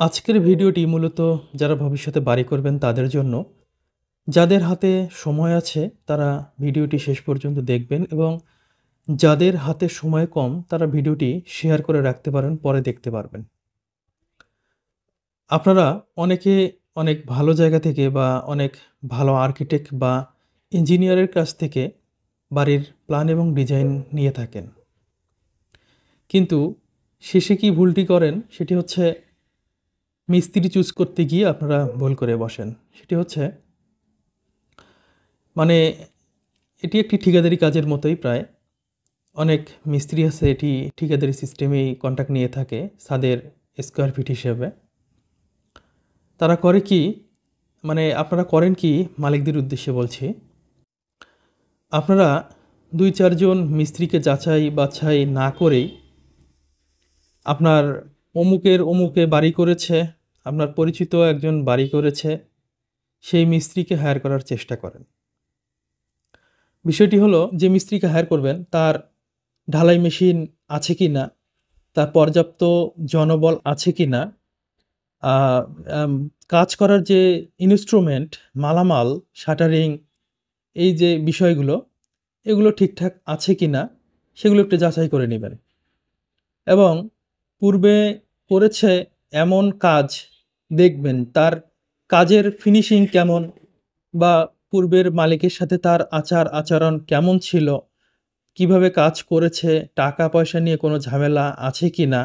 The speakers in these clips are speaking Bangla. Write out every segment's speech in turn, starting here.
আজকের ভিডিওটি মূলত যারা ভবিষ্যতে বাড়ি করবেন তাদের জন্য। যাদের হাতে সময় আছে তারা ভিডিওটি শেষ পর্যন্ত দেখবেন এবং যাদের হাতে সময় কম তারা ভিডিওটি শেয়ার করে রাখতে পারেন, পরে দেখতে পারবেন। আপনারা অনেকে অনেক ভালো জায়গা থেকে বা অনেক ভালো আর্কিটেক্ট বা ইঞ্জিনিয়ারের কাছ থেকে বাড়ির প্ল্যান এবং ডিজাইন নিয়ে থাকেন। কিন্তু শেষে কি ভুলটি করেন সেটি হচ্ছে মিস্ত্রি চুজ করতে গিয়ে আপনারা ভুল করে বসেন। সেটি হচ্ছে মানে এটি একটি ঠিকাদারি কাজের মতোই প্রায়। অনেক মিস্ত্রি আছে এটি ঠিকাদারি সিস্টেমেই কন্ট্রাক্ট নিয়ে থাকে ছাদের স্কোয়ার ফিট হিসেবে। তারা করে কি, আপনারা করেন কি, মালিকদের উদ্দেশ্যে বলছি, আপনারা ২-৪ জন মিস্ত্রিকে যাচাই বাছাই না করেই আপনার অমুকে বাড়ি করেছে, আপনার পরিচিত একজন বাড়ি করেছে, সেই মিস্ত্রিকে হায়ার করার চেষ্টা করেন। বিষয়টি হলো, যে মিস্ত্রিকে হায়ার করবেন তার ঢালাই মেশিন আছে কি না, তার পর্যাপ্ত জনবল আছে কি না, কাজ করার যে ইনস্ট্রুমেন্ট, মালামাল, শাটারিং, এই যে বিষয়গুলো, এগুলো ঠিকঠাক আছে কি না সেগুলো একটু যাচাই করে নেবেন। এবং পূর্বে করেছে এমন কাজ দেখবেন, তার কাজের ফিনিশিং কেমন, বা পূর্বের মালিকের সাথে তার আচরণ কেমন ছিল, কিভাবে কাজ করেছে, টাকা পয়সা নিয়ে কোনো ঝামেলা আছে কি না,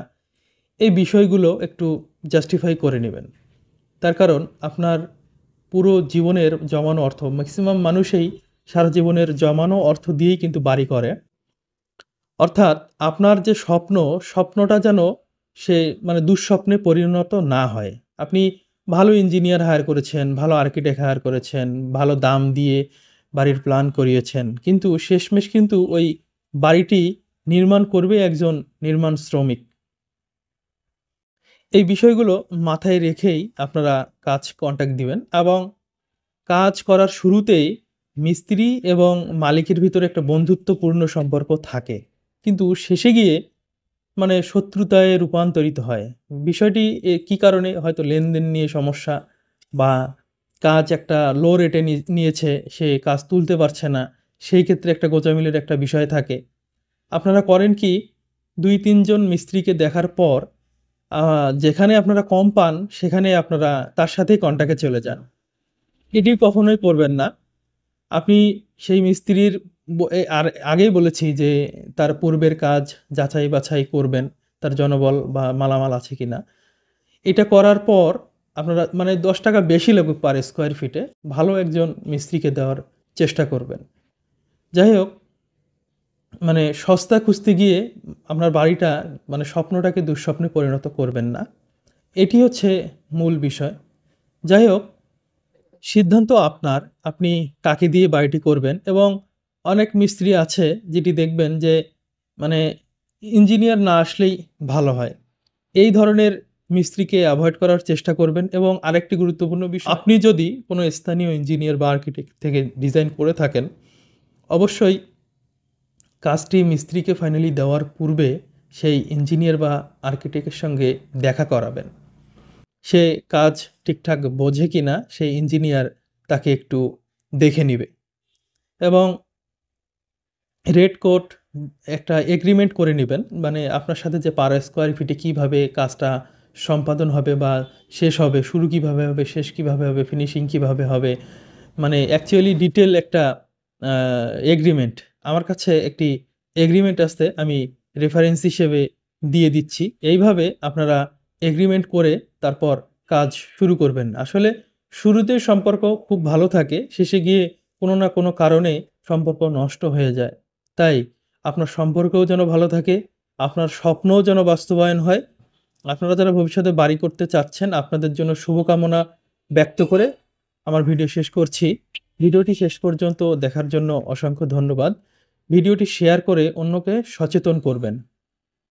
এই বিষয়গুলো একটু জাস্টিফাই করে নেবেন। তার কারণ আপনার পুরো জীবনের জমানো অর্থ, ম্যাক্সিমাম মানুষই সারা জীবনের জমানো অর্থ দিয়েই কিন্তু বাড়ি করে। অর্থাৎ আপনার যে স্বপ্নটা যেন সে দুঃস্বপ্নে পরিণত না হয়। আপনি ভালো ইঞ্জিনিয়ার হায়ার করেছেন, ভালো আর্কিটেক্ট হায়ার করেছেন, ভালো দাম দিয়ে বাড়ির প্ল্যান করিয়েছেন, কিন্তু শেষমেশ কিন্তু ওই বাড়িটি নির্মাণ করবে একজন নির্মাণ শ্রমিক। এই বিষয়গুলো মাথায় রেখেই আপনারা কাজ কন্ট্রাক্ট দিবেন এবং কাজ করার শুরুতেই মিস্ত্রি এবং মালিকের ভিতরে একটা বন্ধুত্বপূর্ণ সম্পর্ক থাকে, কিন্তু শেষে গিয়ে শত্রুতায় রূপান্তরিত হয়। বিষয়টি কী কারণে, হয়তো লেনদেন নিয়ে সমস্যা, বা কাজ একটা লো রেটে নিয়েছে, সে কাজ তুলতে পারছে না, সেই ক্ষেত্রে একটা গোঁজামিলের একটা বিষয় থাকে। আপনারা করেন কি, ২-৩ জন মিস্ত্রিকে দেখার পর যেখানে আপনারা কম পান সেখানে আপনারা তার সাথেই কন্ট্রাক্টে চলে যান। এটি কখনোই করবেন না। আপনি সেই মিস্ত্রির আর আগেই বলেছি যে তার পূর্বের কাজ যাচাই বাছাই করবেন, তার জনবল বা মালামাল আছে কিনা। এটা করার পর আপনারা ১০ টাকা বেশি লাগুক পার স্কোয়ার ফিটে ভালো একজন মিস্ত্রিকে দেওয়ার চেষ্টা করবেন। যাই হোক, সস্তা খুঁজতে গিয়ে আপনার বাড়িটা স্বপ্নটাকে দুঃস্বপ্নে পরিণত করবেন না। এটি হচ্ছে মূল বিষয়। যাই হোক, সিদ্ধান্ত আপনার, আপনি কাকে দিয়ে বাড়িটি করবেন। এবং অনেক মিস্ত্রি আছে যেটি দেখবেন যে ইঞ্জিনিয়ার না আসলেই ভালো হয়। এই ধরনের মিস্ত্রিকে অ্যাভয়েড করার চেষ্টা করবেন। এবং আরেকটি গুরুত্বপূর্ণ বিষয়, আপনি যদি কোনো স্থানীয় ইঞ্জিনিয়ার বা আর্কিটেক্ট থেকে ডিজাইন করে থাকেন, অবশ্যই কাজটি মিস্ত্রিকে ফাইনালি দেওয়ার পূর্বে সেই ইঞ্জিনিয়ার বা আর্কিটেক্টের সঙ্গে দেখা করাবেন। সে কাজ ঠিকঠাক বোঝে কি না সেই ইঞ্জিনিয়ার তাকে একটু দেখে নিবে। এবং রেট কোড একটা এগ্রিমেন্ট করে নেবেন, আপনার সাথে যে পার স্কোয়ার ফিটে কীভাবে কাজটা সম্পাদন হবে বা শেষ হবে, শুরু কীভাবে হবে, শেষ কীভাবে হবে, ফিনিশিং কীভাবে হবে, অ্যাকচুয়ালি ডিটেল একটা এগ্রিমেন্ট। আমার কাছে একটি এগ্রিমেন্ট আসতে আমি রেফারেন্স হিসেবে দিয়ে দিচ্ছি। এইভাবে আপনারা এগ্রিমেন্ট করে তারপর কাজ শুরু করবেন। আসলে শুরুতে সম্পর্ক খুব ভালো থাকে, শেষে গিয়ে কোনো না কোনো কারণে সম্পর্ক নষ্ট হয়ে যায়। তাই আপনার সম্পর্কও যেন ভালো থাকে, আপনার স্বপ্নও যেন বাস্তবায়ন হয়। আপনারা যারা ভবিষ্যতে বাড়ি করতে চাচ্ছেন, আপনাদের জন্য শুভকামনা ব্যক্ত করে আমার ভিডিও শেষ করছি। ভিডিওটি শেষ পর্যন্ত দেখার জন্য অসংখ্য ধন্যবাদ। ভিডিওটি শেয়ার করে অন্যকে সচেতন করবেন।